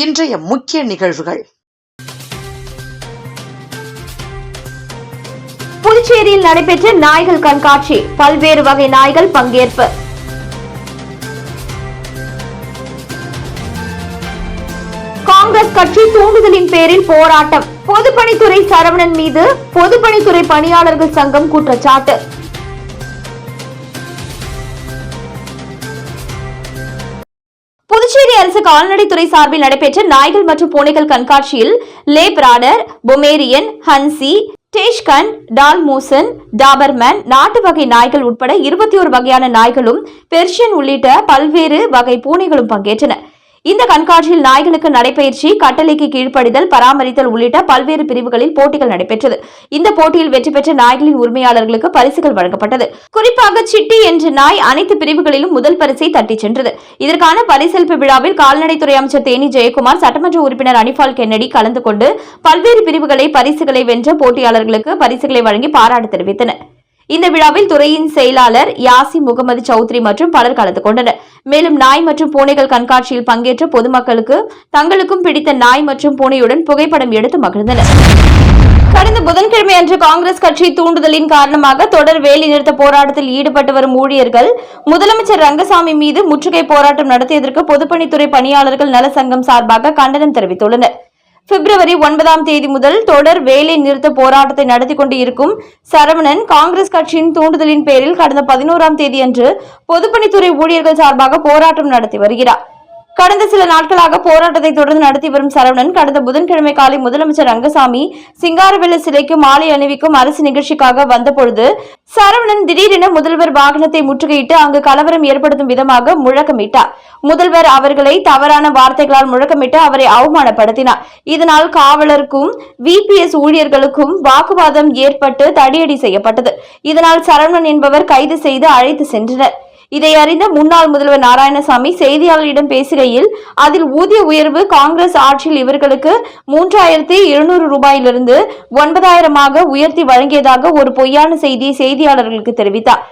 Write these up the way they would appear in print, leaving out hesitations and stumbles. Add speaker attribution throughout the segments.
Speaker 1: இன்றைய முக்கிய நிகழ்வுகள்.
Speaker 2: புதுச்சேரியில் நடைபெற்ற நாய்கள் கண்காட்சி, பல்வேறு வகை நாய்கள் பங்கேற்பு. காங்கிரஸ் கட்சி தூண்டுதலின் பேரில் போராட்டம், பொதுப்பணித்துறை சரவணன் மீது பொதுப்பணித்துறை பணியாளர்கள் சங்கம் குற்றச்சாட்டு. புதுச்சேரி அரசு கால்நடைத்துறை சார்பில் நடைபெற்ற நாய்கள் மற்றும் பூனைகள் கண்காட்சியில் லேப்ராடர், பொமேரியன், ஹன்சி, டேஷ்கன், டால்மூசன், டாபர்மேன், நாட்டு வகை நாய்கள் உட்பட 21 வகையான நாய்களும், பெர்ஷியன் உள்ளிட்ட பல்வேறு வகை பூனைகளும் பங்கேற்றன. இந்த கண்காட்சியில் நாய்களுக்கு நடைபயிற்சி, கட்டளைக்கு கீழ்ப்படிதல், பராமரித்தல் உள்ளிட்ட பல்வேறு பிரிவுகளில் போட்டிகள் நடைபெற்றது. இந்த போட்டியில் வெற்றி பெற்ற நாய்களின் உரிமையாளர்களுக்கு பரிசுகள் வழங்கப்பட்டது. குறிப்பாக சிட்டி என்ற நாய் அனைத்து பிரிவுகளிலும் முதல் பரிசை தட்டிச் சென்றது. இதற்கான பரிசளிப்பு விழாவில் கால்நடைத்துறை அமைச்சர் தேனி ஜெயக்குமார், சட்டமன்ற உறுப்பினர் அனிபால் கென்னடி கலந்து கொண்டு பல்வேறு பிரிவுகளை பரிசுகளை வென்ற போட்டியாளர்களுக்கு பரிசுகளை வழங்கி பாராட்டு தெரிவித்தனர். இந்த விழாவில் துறையின் செயலாளர் யாசி முகமது சௌத்ரி மற்றும் பலர் கலந்து கொண்டனர். மேலும் நாய் மற்றும் பூனைகள் கண்காட்சியில் பங்கேற்ற பொதுமக்களுக்கு தங்களுக்கும் பிடித்த நாய் மற்றும் பூனையுடன் புகைப்படம் எடுத்து மகிழ்ந்தனர். கடந்த புதன்கிழமை அன்று காங்கிரஸ் கட்சி தூண்டுதலின் காரணமாக தொடர் வேலை நிறுத்த போராட்டத்தில் ஈடுபட்டு வரும் ஊழியர்கள் முதலமைச்சர் ரங்கசாமி மீது முற்றுகை போராட்டம் நடத்தியதற்கு பொதுப்பணித்துறை பணியாளர்கள் நல சங்கம் சார்பாக கண்டனம் தெரிவித்துள்ளனர். பிப்ரவரி 9ஆம் தேதி முதல் தொடர் வேலை நிறுத்த போராட்டத்தை நடத்தி கொண்டு இருக்கும் சரவணன், காங்கிரஸ் கட்சியின் தூண்டுதலின் பேரில் கடந்த 11ஆம் தேதி அன்று பொதுப்பணித்துறை ஊழியர்கள் சார்பாக போராட்டம் நடத்தி வருகிறார். கடந்த சில நாட்களாக போராட்டத்தை தொடர்ந்து நடத்தி வரும் சரவணன், கடந்த புதன்கிழமை காலை முதலமைச்சர் ரங்கசாமி சிங்காரவேலர் சிலைக்கு மாலை அணிவிக்கும் அரசு நிகழ்ச்சிக்காக வந்தபொழுது சரவணன் திடீரென முதல்வர் வாகனத்தை முற்றுகையிட்டு அங்கு கலவரம் ஏற்படுத்தும் விதமாக முழக்கமிட்டார். முதல்வர் அவர்களை தவறான வார்த்தைகளால் முழக்கமிட்டு அவரை அவமானப்படுத்தினார். இதனால் காவலருக்கும் விபிஎஸ் ஊழியர்களுக்கும் வாக்குவாதம் ஏற்பட்டு தடியடி செய்யப்பட்டது. இதனால் சரவணன் என்பவர் கைது செய்து அழைத்து சென்றனர். இதை அறிந்த முன்னாள் முதல்வர் நாராயணசாமி செய்தியாளர்களிடம் பேசுகையில், அதில் ஊதிய உயர்வு காங்கிரஸ் ஆட்சியில் இவர்களுக்கு 3200 ரூபாயிலிருந்து 9000 உயர்த்தி வழங்கியதாக ஒரு பொய்யான செய்தியை செய்தியாளர்களுக்கு தெரிவித்தார்.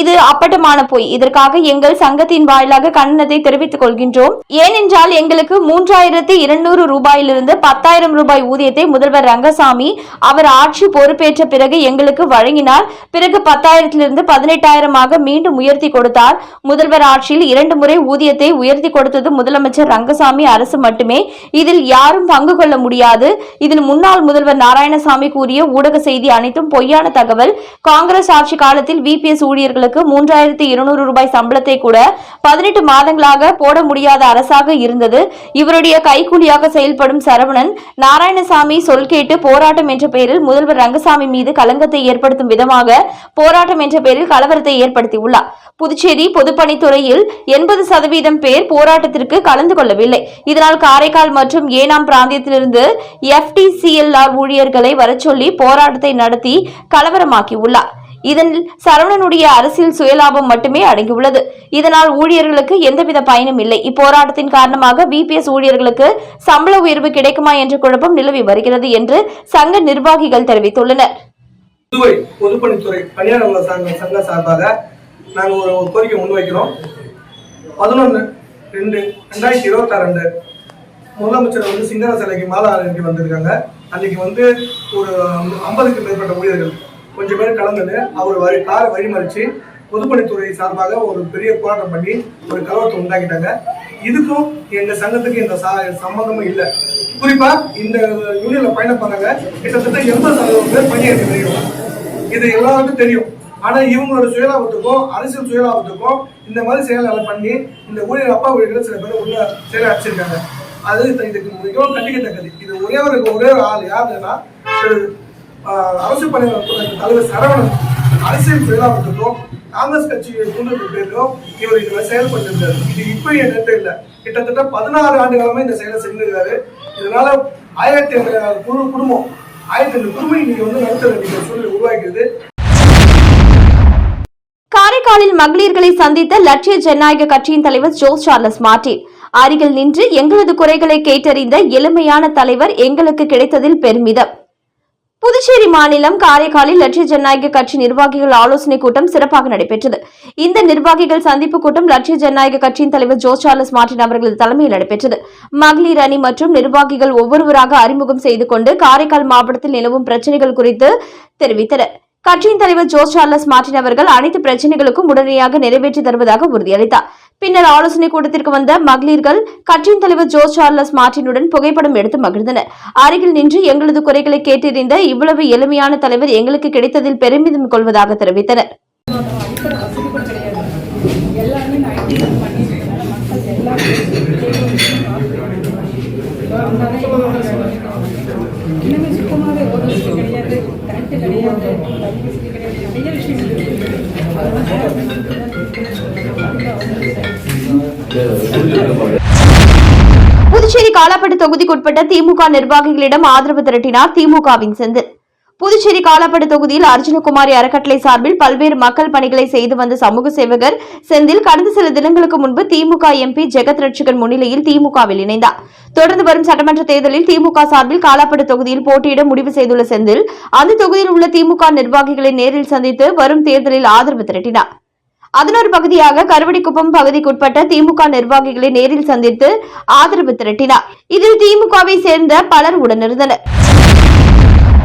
Speaker 2: இது அப்பட்டமான பொய். இதற்காக எங்கள் சங்கத்தின் வாயிலாக கண்டனத்தை தெரிவித்துக் கொள்கின்றோம். ஏனென்றால் எங்களுக்கு 3200 ரூபாயிலிருந்து 10,000 ரூபாய் ஊதியத்தை முதல்வர் ரங்கசாமி அவர் ஆட்சி பொறுப்பேற்ற பிறகு எங்களுக்கு வழங்கினார். பிறகு 10,000 18,000 மீண்டும் உயர்த்தி கொடுத்தார். முதல்வர் ஆட்சியில் 2 முறை ஊதியத்தை உயர்த்தி கொடுத்தது முதலமைச்சர் ரங்கசாமி அரசு மட்டுமே. இதில் யாரும் பங்கு கொள்ள முடியாது. இதில் முன்னாள் முதல்வர் நாராயணசாமி கூறிய ஊடக செய்தி அனைத்தும் பொய்யான தகவல். காங்கிரஸ் ஆட்சி காலத்தில் விபிஎஸ் ஊழியர்கள் 3200 ரூபாய் சம்பளத்தை கூட 18 மாதங்களாக போட முடியாத அரசாக இருந்தது. இவருடைய கைக்கூலியாக செயல்படும் சரவணன் நாராயணசாமி சொல் கேட்டு போராட்டம் என்ற பெயரில் முதல்வர் ரங்கசாமி மீது களங்கத்தை ஏற்படுத்தும் விதமாக போராட்டம் என்ற பெயரில் கலவரத்தை ஏற்படுத்தியுள்ளார். புதுச்சேரி பொதுப்பணித்துறையில் 80% பேர் போராட்டத்திற்கு கலந்து கொள்ளவில்லை. இதனால் காரைக்கால் மற்றும் ஏனாம் பிராந்தியத்திலிருந்து FTCLR ஊழியர்களை வரச்சொல்லி போராட்டத்தை நடத்தி கலவரமாக்கியுள்ளார். இதன் சரவணனுடைய அரசியல் சுயலாபம் மட்டுமே அடங்கியுள்ளது. இதனால் ஊழியர்களுக்கு எந்தவித பயனும் இல்லை. இப்போராட்டத்தின் காரணமாக விபிஎஸ் ஊழியர்களுக்கு சம்பள உயர்வு கிடைக்குமா என்ற குழப்பம் நிலவி வருகிறது என்று சங்க நிர்வாகிகள் தெரிவித்துள்ளனர்.
Speaker 3: புதுவை பொதுப்பணித்துறை பணியாளர்கள் சங்க சார்பாக நாங்கள் ஒரு கோரிக்கை முன்வைக்கிறோம். 11/2/2022 முதலமைச்சர் சிங்கார சிலைக்கு மாலை அணிவிக்க வந்திருக்காங்க. அன்னைக்கு ஒரு 50க்கும் மேற்பட்ட ஊழியர்கள் கொஞ்சம் பேர் கலந்துன்னு அவர் காரை வழிமறிச்சு பொதுப்பணித்துறை சார்பாக ஒரு பெரிய போராட்டம் பண்ணி ஒரு கலவரத்தை உண்டாக்கிட்டாங்க. இதுக்கும் எங்க சங்கத்துக்கு எந்த சம்பந்தமும் இல்லை. குறிப்பா இந்த யூனியன்ல பயணம் பண்ணாங்க கிட்டத்தட்ட 80% பேர் பணியாற்றி வருகிறோம். இது எல்லாருக்கும் தெரியும். ஆனா இவங்களோட சுயலாபத்துக்கும் அரசியல் சுயலாபத்துக்கும் இந்த மாதிரி செயலை பண்ணி இந்த ஊழியர் அப்பா ஊழியர்கள் சில பேர் உள்ள செயலை அடிச்சிருக்காங்க. அது இதுக்கு மிகவும் கண்டிக்கத்தக்கது. இது ஒரே ஒரு ஆள் யாருன்னா அரசு பணியாளர் தலைவர் சரவணன் அரசியல் சுயலாபத்துக்கும் காங்கிரஸ் கட்சியை தூண்டுதல் பேருக்கும் இவர் இதுல செயல்பட்டிருந்தார். இது இப்ப நேரத்தை இல்லை, கிட்டத்தட்ட 16 ஆண்டு காலமா இந்த செயலை செஞ்சிருக்காரு. இதனால 1500 குடும்பம் 1500 குடும்பம் இன்னைக்கு நடத்த வேண்டிய சூழ்நிலை உருவாக்கிறது.
Speaker 2: காரைக்காலில் மகளிர்களை சந்தித்த லட்சிய ஜனநாயக கட்சியின் தலைவர் ஜோஸ் சார்லஸ் மார்டின், அருகில் நின்று எங்களது குறைகளை கேட்டறிந்த எளிமையான தலைவர் எங்களுக்கு கிடைத்ததில் பெருமிதம். புதுச்சேரி மாநிலம் காரைக்காலில் லட்சிய ஜனநாயக கட்சி நிர்வாகிகள் ஆலோசனைக் கூட்டம் சிறப்பாக நடைபெற்றது. இந்த நிர்வாகிகள் சந்திப்பு கூட்டம் லட்சிய ஜனநாயக கட்சியின் தலைவர் ஜோஸ் சார்லஸ் மார்டின் அவர்களது தலைமையில் நடைபெற்றது. மகளிர் அணி மற்றும் நிர்வாகிகள் ஒவ்வொருவராக அறிமுகம் செய்து கொண்டு காரைக்கால் மாவட்டத்தில் நிலவும் பிரச்சினைகள் குறித்து தெரிவித்தனர். கட்சியின் தலைவர் ஜோஸ் சார்லஸ் மார்டின் அவர்கள் அனைத்து பிரச்சினைகளுக்கும் உடனடியாக நிறைவேற்றி தருவதாக உறுதியளித்தார். பின்னர் ஆலோசனை கூட்டத்திற்கு வந்த மகளிர்கள் கட்சியின் தலைவர் ஜோஸ் சார்லஸ் மார்டினுடன் புகைப்படம் எடுத்து மகிழ்ந்தனர். அருகில் நின்று எங்களது குறைகளை கேட்டறிந்த இவ்வளவு எளிமையான தலைவர் எங்களுக்கு கிடைத்ததில் பெருமிதம் கொள்வதாக தெரிவித்தனர். புதுச்சேரி காலாப்பட்டு தொகுதிக்குட்பட்ட திமுக நிர்வாகிகளிடம் ஆதரவு திரட்டினார் திமுகவின் செந்தில். புதுச்சேரி காலாப்பட்டு தொகுதியில் அர்ஜுனகுமாரி அறக்கட்டளை சார்பில் பல்வேறு மக்கள் பணிகளை செய்து வந்த சமூக சேவகர் செந்தில் கடந்த சில தினங்களுக்கு முன்பு திமுக எம்பி ஜெகத் ரட்சகன் முன்னிலையில் திமுகவில் இணைந்தார். தொடர்ந்து வரும் சட்டமன்ற தேர்தலில் திமுக சார்பில் காலாப்பட்டு தொகுதியில் போட்டியிட முடிவு செய்துள்ள செந்தில் அந்த தொகுதியில் உள்ள திமுக நிர்வாகிகளை நேரில் சந்தித்து வரும் தேர்தலில் ஆதரவு திரட்டினார். அதன் ஒரு பகுதியாக கருவடிக்குப்பம் பகுதிக்குட்பட்ட திமுக நிர்வாகிகளை நேரில் சந்தித்து ஆதரவு திரட்டினார். இதில் திமுகவை சேர்ந்த பலர் உடனிருந்தனர்.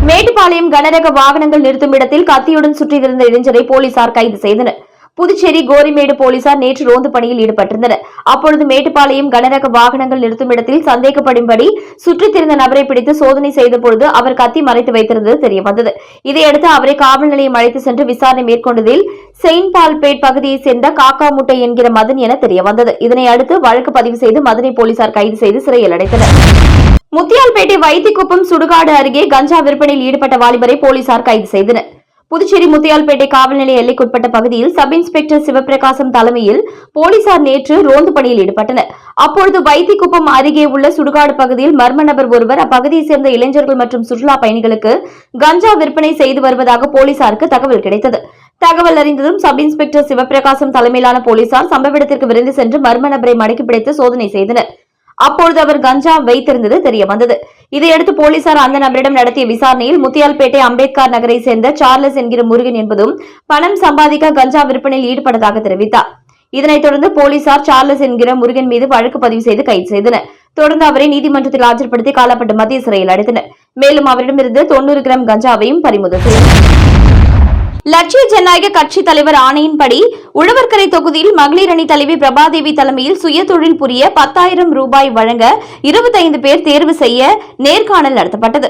Speaker 2: மேட்டுப்பாளையம் கனரக வாகனங்கள் நிறுத்தும் இடத்தில் கத்தியுடன் சுற்றியிருந்த இளைஞரை போலீசார் கைது செய்தனர். புதுச்சேரி கோரிமேடு போலீசார் நேற்று ரோந்து பணியில் ஈடுபட்டிருந்தனர். அப்பொழுது மேட்டுப்பாளையம் கனரக வாகனங்கள் நிறுத்தும் இடத்தில் சந்தேகப்படும்படி சுற்றித் திரிந்த நபரை பிடித்து சோதனை செய்தபொழுது அவர் கத்தி மறைத்து வைத்திருந்தது தெரியவந்தது. இதையடுத்து அவரை காவல் நிலையம் அழைத்து சென்று விசாரணை மேற்கொண்டதில் செயின்ட் பால்பேட் பகுதியைச் சேர்ந்த காக்கா முட்டை என்கிற மதன் என தெரியவந்தது. இதனை அடுத்து வழக்கு பதிவு செய்து மதனை போலீசார் கைது செய்து சிறையில் அடைத்தனர். முத்தியால்பேட்டை வைத்திக்குப்பம் சுடுகாடு அருகே கஞ்சா விற்பனையில் ஈடுபட்ட வாலிபரை போலீசார் கைது செய்தனர். புதுச்சேரி முத்தியால்பேட்டை காவல் நிலைய எல்லைக்குட்பட்ட பகுதியில் சப் இன்ஸ்பெக்டர் சிவபிரகாசம் தலைமையில் போலீசார் நேற்று ரோந்து பணியில் ஈடுபட்டனர். அப்பொழுது வைத்திக்குப்பம் அருகே உள்ள சுடுகாடு பகுதியில் மர்ம நபர் ஒருவர் அப்பகுதியைச் சேர்ந்த இளைஞர்கள் மற்றும் சுற்றுலா பயணிகளுக்கு கஞ்சா விற்பனை செய்து வருவதாக போலீசாருக்கு தகவல் கிடைத்தது. தகவல் அறிந்ததும் சப் இன்ஸ்பெக்டர் சிவபிரகாசம் தலைமையிலான போலீசார் சம்பவ இடத்திற்கு விரைந்து சென்று மர்ம நபரை மடக்கி பிடித்து சோதனை செய்தனர். அப்பொழுது அவர் கஞ்சா வைத்திருந்தது தெரியவந்தது. இதையடுத்து போலீசார் அந்த நபரிடம் நடத்திய விசாரணையில் முத்தியால்பேட்டை அம்பேத்கர் நகரை சேர்ந்த சார்லஸ் என்கிற முருகன் என்பதும் பணம் சம்பாதிக்க கஞ்சா விற்பனையில் ஈடுபட்டதாக தெரிவித்தார். இதனைத் தொடர்ந்து போலீசார் சார்லஸ் என்கிற முருகன் மீது வழக்கு பதிவு செய்து கைது செய்தனர். தொடர்ந்து அவரை நீதிமன்றத்தில் ஆஜர்படுத்தி காலாப்பட்டு மத்திய சிறையில் அடைத்தனர். மேலும் அவரிடமிருந்து 90 கிராம் கஞ்சாவையும் பறிமுதல் செய்தனர். லட்சிய ஜனநாயக கட்சி தலைவர் ஆணையின்படி உழவர்கரை தொகுதியில் மகளிர் அணி தலைவி பிரபாதேவி தலைமையில் சுய தொழில் புரிய 10,000 ரூபாய் வழங்க 25 பேர் தேர்வு செய்ய நேர்காணல் நடத்தப்பட்டது.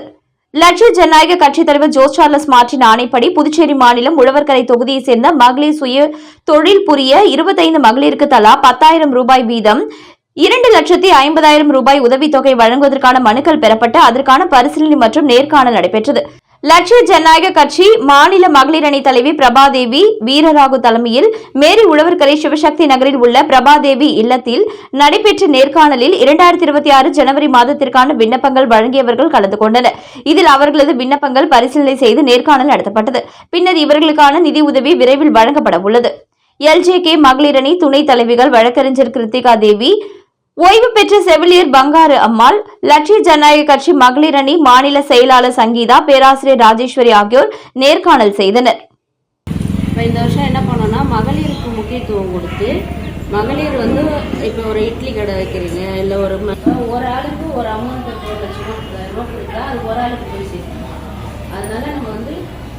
Speaker 2: லட்சிய ஜனநாயக கட்சி தலைவர் ஜோஸ் சார்லஸ் மார்டின் ஆணைப்படி புதுச்சேரி மாநிலம் உழவர்கரை தொகுதியைச் சேர்ந்த மகளிர் சுய தொழில் புரிய 25 மகளிருக்கு தலா 10,000 ரூபாய் வீதம் 2,50,000 ரூபாய் உதவித்தொகை வழங்குவதற்கான மனுக்கள் பெறப்பட்டு அதற்கான பரிசீலனை மற்றும் நேர்காணல் நடைபெற்றது. லட்சிய ஜனநாயக கட்சி மாநில மகளிர் அணி தலைவி பிரபாதேவி வீரராகு தலைமையில் மேரி உழவர்கரை சிவசக்தி நகரில் உள்ள பிரபாதேவி இல்லத்தில் நடைபெற்ற நேர்காணலில் 2026 ஜனவரி மாதத்திற்கான விண்ணப்பங்கள் வழங்கியவர்கள் கலந்து கொண்டனர். இதில் அவர்களது விண்ணப்பங்கள் பரிசீலனை செய்து நேர்காணல் நடத்தப்பட்டது. பின்னர் இவர்களுக்கான நிதி உதவி விரைவில் வழங்கப்பட உள்ளது. LJK மகளிர் அணி துணைத் தலைவிகள் வழக்கறிஞர் கிருத்திகா தேவி, ஓய்வு பெற்ற செவிலியர் பங்காரு அம்மாள், லட்சிய ஜனநாயக கட்சி மகளிர் அணி மாநில செயலாளர் சங்கீதா, பேராசிரியர் ராஜேஸ்வரி ஆகியோர் நேர்காணல் செய்தனர்.
Speaker 1: இந்த வருஷம் என்ன பண்ணோம்னா மகளிருக்கு முக்கியத்துவம் கொடுத்து மகளிர் இப்போ ஒரு இட்லி கடை வைக்கிறீங்க இல்லை ஒரு ஆளுக்கு ஒரு அமௌண்ட் 1 லட்சம் ரூபாய் கொடுத்தா அது ஒரு ஆளுக்கு போய் சேர்க்கணும். அதனால நம்ம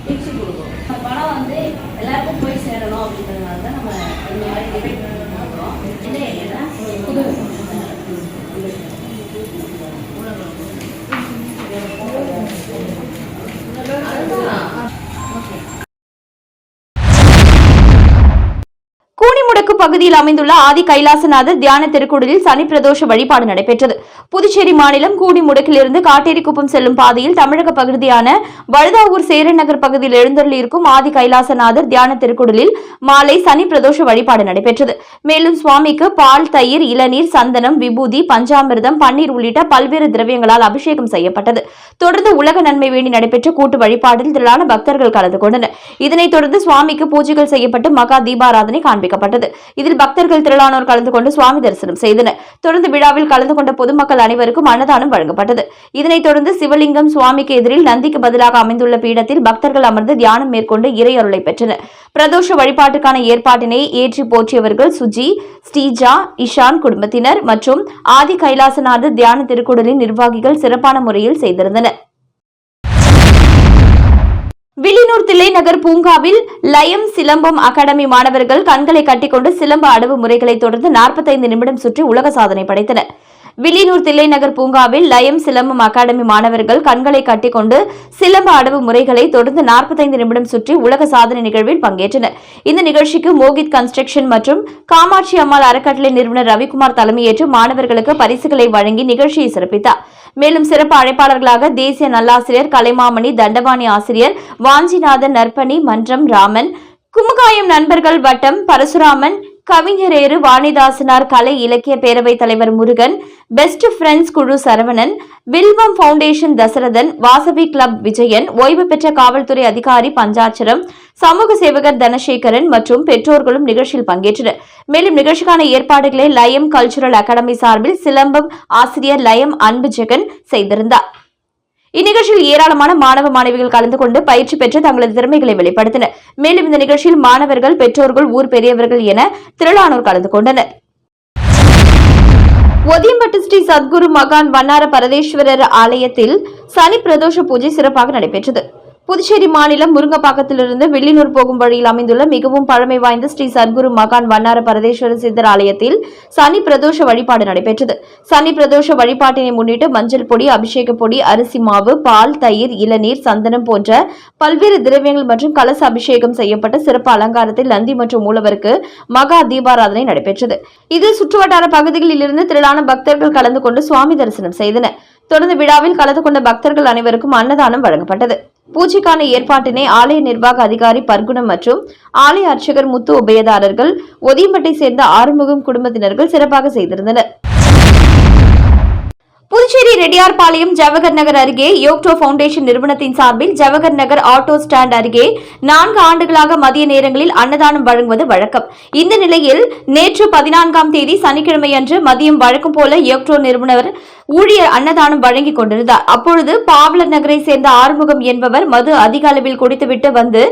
Speaker 1: பிரிச்சு கொடுக்கணும். பணம் எல்லாருக்கும் போய் சேரணும் அப்படின்றதுனால தான் நம்ம இந்த மாதிரி டிபேட் பண்ணுறோம். என்ன ஏன்னா
Speaker 2: கூனிமுடக்கு பகுதியில் அமைந்துள்ள ஆதி கைலாசநாதர் தியான திருக்குடலில் சனி பிரதோஷ வழிபாடு நடைபெற்றது. புதுச்சேரி மாநிலம் கூனிமுடக்கிலிருந்து காட்டேரிக்குப்பம் செல்லும் பாதையில் தமிழக பகுதியான வழுதாவூர் சேரன் நகர் பகுதியில் எழுந்தருளியிருக்கும் ஆதி கைலாசநாதர் தியான திருக்குடலில் மாலை சனி பிரதோஷ வழிபாடு நடைபெற்றது. மேலும் சுவாமிக்கு பால், தயிர், இளநீர், சந்தனம், விபூதி, பஞ்சாமிர்தம், பன்னீர் உள்ளிட்ட பல்வேறு திரவியங்களால் அபிஷேகம் செய்யப்பட்டது. தொடர்ந்து உலக நன்மை வேண்டி நடைபெற்ற கூட்டு வழிபாட்டில் திரளான பக்தர்கள் கலந்து கொண்டனர். இதனைத் தொடர்ந்து சுவாமிக்கு பூஜைகள் செய்யப்பட்டு மகா தீபாராதனை காண்பிக்கப்பட்டது. இதில் பக்தர்கள் திரளானோர் கலந்து கொண்டு சுவாமி தரிசனம் செய்தனர். தொடர்ந்து விழாவில் கலந்து கொண்ட பொதுமக்கள் பொதுமக்கள் அனைவருக்கும் அன்னதானம் வழங்கப்பட்டது. இதனைத் தொடர்ந்து சிவலிங்கம் சுவாமிக்கு எதிரில் நந்திக்கு பதிலாக அமைந்துள்ள பீடத்தில் பக்தர்கள் அமர்ந்து தியானம் மேற்கொண்டு இறை அருளை பெற்றனர். பிரதோஷ வழிபாட்டுக்கான ஏற்பாட்டினை ஏற்றி போற்றியவர்கள் சுஜி, ஸ்ரீஜா, இஷான் குடும்பத்தினர் மற்றும் ஆதி கைலாசநாதர் தியான திருக்குடலின் நிர்வாகிகள் சிறப்பான முறையில் செய்திருந்தனர். வில்லியனூர் தில்லைநகர் பூங்காவில் லயம் சிலம்பம் அகாடமி மாணவர்கள் கண்களை கட்டிக்கொண்டு சிலம்ப அடவு முறைகளை தொடர்ந்து 45 நிமிடம் சுற்றி உலக சாதனை படைத்தனர். வில்லியனூர் தில்லைநகர் பூங்காவில் லயம் சிலம்பம் அகாடமி மாணவர்கள் கண்களை கட்டிக்கொண்டு சிலம்ப அடவு முறைகளை தொடர்ந்து 45 நிமிடம் சுற்றி உலக சாதனை நிகழ்வில் பங்கேற்றனர். இந்த நிகழ்ச்சிக்கு மோகித் கன்ஸ்ட்ரக்ஷன் மற்றும் காமாட்சி அம்மாள் அறக்கட்டளை நிறுவனர் ரவிக்குமார் தலைமையேற்று மாணவர்களுக்கு பரிசுகளை வழங்கி நிகழ்ச்சியை சிறப்பித்தார். மேலும் சிறப்பு அழைப்பாளர்களாக தேசிய நல்லாசிரியர் கலைமாமணி தண்டபாணி ஆசிரியர் வாஞ்சிநாதன், நற்பணி மன்றம் ராமன், குமுகாயம் நண்பர்கள் வட்டம் பரசுராமன், கவிஞரேறு வாணிதாசனார் கலை இலக்கிய பேரவை தலைவர் முருகன், பெஸ்ட் ஃப்ரெண்ட்ஸ் குழு சரவணன், வில்வம் பவுண்டேஷன் தசரதன், வாசவி கிளப் விஜயன், ஓய்வு பெற்ற காவல்துறை அதிகாரி பஞ்சாட்சரம், சமூக சேவகர் தனசேகரன் மற்றும் பெற்றோர்களும் நிகழ்ச்சியில் பங்கேற்றனர். மேலும் நிகழ்ச்சிக்கான ஏற்பாடுகளை லயம் கல்ச்சுரல் அகாடமி சார்பில் சிலம்பம் ஆசிரியர் லயம் அன்பு ஜெகன் செய்திருந்தார். இந்நிகழ்ச்சியில் ஏராளமான மாணவ மாணவிகள் கலந்து கொண்டு பயிற்சி பெற்று தங்களது திறமைகளை வெளிப்படுத்தினர். மேலும் இந்த நிகழ்ச்சியில் மாணவர்கள், பெற்றோர்கள், ஊர் பெரியவர்கள் என திரளானோர் கலந்து கொண்டனர். ஒதியம்பட்டு ஸ்ரீ சத்குரு மகான் வண்ணார பரதேஸ்வரர் ஆலயத்தில் சனி பிரதோஷ பூஜை சிறப்பாக நடைபெற்றது. புதுச்சேரி மாநிலம் முருங்கப்பாக்கத்திலிருந்து வில்லியனூர் போகும் வழியில் அமைந்துள்ள மிகவும் பழமை வாய்ந்த ஸ்ரீ சத்குரு மகான் வண்ணார பரதேஸ்வர சித்தர் ஆலயத்தில் சனி பிரதோஷ வழிபாடு நடைபெற்றது. சனி பிரதோஷ வழிபாட்டினை முன்னிட்டு மஞ்சள் பொடி, அபிஷேக பொடி, அரிசி மாவு, பால், தயிர், இளநீர், சந்தனம் போன்ற பல்வேறு திரவியங்கள் மற்றும் கலச அபிஷேகம் செய்யப்பட்ட சிறப்பு அலங்காரத்தில் நந்தி மற்றும் மூலவருக்கு மகா தீபாராதனை நடைபெற்றது. இதில் சுற்றுவட்டார பகுதிகளில் இருந்து திரளான பக்தர்கள் கலந்து கொண்டு சுவாமி தரிசனம் செய்தனர். தொடர்ந்து விழாவில் கலந்து கொண்ட பக்தர்கள் அனைவருக்கும் அன்னதானம் வழங்கப்பட்டது. பூஜைக்கான ஏற்பாட்டினை ஆலய நிர்வாக அதிகாரி பர்குணம் மற்றும் ஆலய அர்ச்சகர் முத்து உபயதாரர்கள், ஒதியம்பட்டை சேர்ந்த ஆறுமுகம் குடும்பத்தினர்கள் சிறப்பாக செய்திருந்தனர். புதுச்சேரி ரெட்டியார்பாளையம் ஜவஹர் நகர் அருகே யோக்டோ பவுண்டேஷன் நிறுவனத்தின் சார்பில் ஜவஹர் நகர் ஆட்டோ ஸ்டாண்ட் அருகே 4 ஆண்டுகளாக மதிய நேரங்களில் அன்னதானம் வழங்குவது வழக்கம். இந்த நிலையில் நேற்று 14ஆம் தேதி சனிக்கிழமை அன்று மதியம் வழக்கம் போல யோக்டோ நிறுவனர் ஊழியர் அன்னதானம் வழங்கிக் கொண்டிருந்தார். அப்பொழுது பாவலர் நகரை சேர்ந்த ஆறுமுகம் என்பவர் மது அதிக அளவில் குடித்துவிட்டு வந்து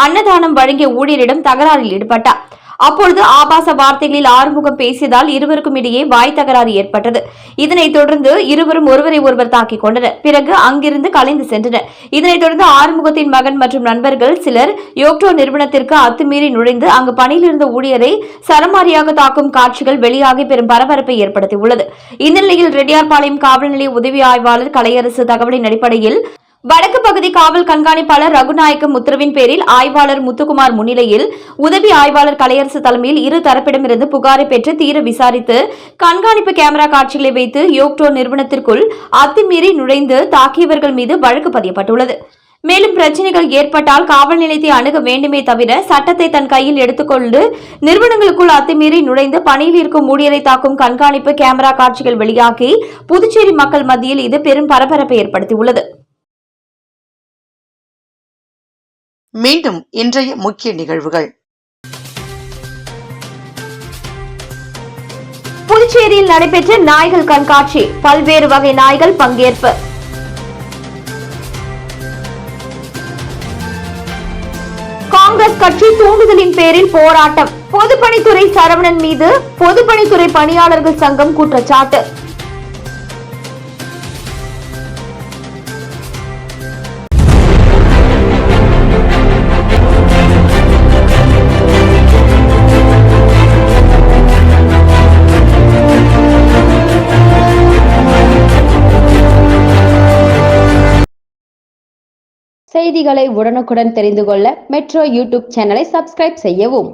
Speaker 2: அன்னதானம் வழங்கிய ஊழியரிடம் தகராறில் ஈடுபட்டார். அப்பொழுது ஆபாச வார்த்தைகளில் ஆறுமுகம் பேசியதால் இருவருக்கும் இடையே வாய் தகராறு ஏற்பட்டது. இதனைத் தொடர்ந்து இருவரும் ஒருவரை ஒருவர் தாக்கிக் கொண்டனர். பிறகு அங்கிருந்து கலைந்து சென்றனர். இதனைத் தொடர்ந்து ஆறுமுகத்தின் மகன் மற்றும் நண்பர்கள் சிலர் யோக்டோ நிறுவனத்திற்கு அத்துமீறி நுழைந்து அங்கு பணியில் இருந்த ஊழியரை சரமாரியாக தாக்கும் காட்சிகள் வெளியாகி பெரும் பரபரப்பை ஏற்படுத்தியுள்ளது. இந்த நிலையில் ரெட்டியார்பாளையம் காவல் நிலைய உதவி ஆய்வாளர் கலையரசு தகவலின் அடிப்படையில் வடக்கு பகுதி காவல் கண்காணிப்பாளர் ரகுநாயக்கம் உத்தரவின் பேரில் ஆய்வாளர் முத்துக்குமார் முன்னிலையில் உதவி ஆய்வாளர் கலையரசு தலைமையில் இரு தரப்பிடமிருந்து புகாரை பெற்று தீர விசாரித்து கண்காணிப்பு கேமரா காட்சிகளை வைத்து யோக்டோ நிறுவனத்திற்குள் அத்துமீறி நுழைந்து தாக்கியவர்கள் மீது வழக்கு பதியப்பட்டுள்ளது. மேலும் பிரச்சனைகள் ஏற்பட்டால் காவல் நிலையத்தை அணுக வேண்டுமே தவிர சட்டத்தை தன் கையில் எடுத்துக்கொண்டு நிறுவனங்களுக்குள் அத்துமீறி நுழைந்து பணியில் இருக்கும் ஊழியரை தாக்கும் கண்காணிப்பு கேமரா காட்சிகள் வெளியாகி புதுச்சேரி மக்கள் மத்தியில் இது பெரும் பரபரப்பை ஏற்படுத்தியுள்ளது.
Speaker 4: மீண்டும் இன்றைய முக்கிய நிகழ்வுகள்.
Speaker 2: புதுச்சேரியில் நடைபெற்ற நாய்கள் கண்காட்சி, பல்வேறு வகை நாய்கள் பங்கேற்பு. காங்கிரஸ் கட்சி தூண்டுதலின் பேரில் போராட்டம், பொதுப்பணித்துறை சரவணன் மீது பொதுப்பணித்துறை பணியாளர்கள் சங்கம் குற்றச்சாட்டு.
Speaker 1: செய்திகளை உடனுக்குடன் தெரிந்து கொள்ள மெட்ரோ யூடியூப் சேனலை சப்ஸ்கிரைப் செய்யவும்.